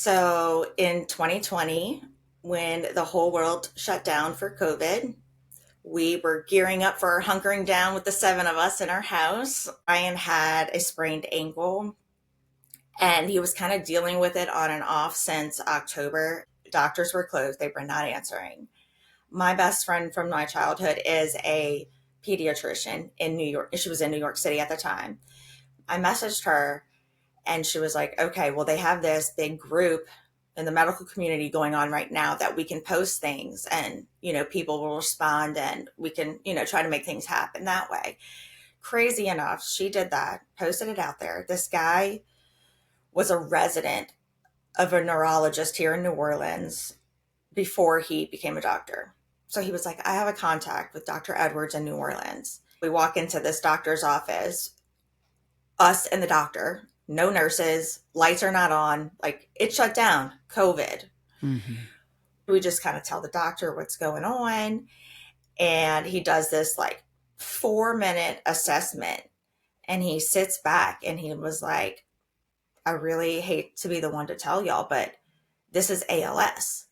So in 2020, when the whole world shut down for COVID, we were gearing up for our hunkering down with the seven of us in our house. Ryan had a sprained ankle and he was kind of dealing with it on and off since October. Doctors were closed, they were not answering. My best friend from my childhood is a pediatrician in New York. She was in New York City at the time. I messaged her and she was like, okay, well, they have this big group in the medical community going on right now that we can post things and, people will respond and we can, try to make things happen that way. Crazy enough, she did that, posted it out there. This guy was a resident of a neurologist here in New Orleans before he became a doctor. So he was like, I have a contact with Dr. Edwards in New Orleans. We walk into this doctor's office, us and the doctor, no nurses, lights are not on, like it shut down, COVID. Mm-hmm. We just kind of tell the doctor what's going on. And he does this like 4-minute assessment and he sits back and he was like, I really hate to be the one to tell y'all, but this is ALS.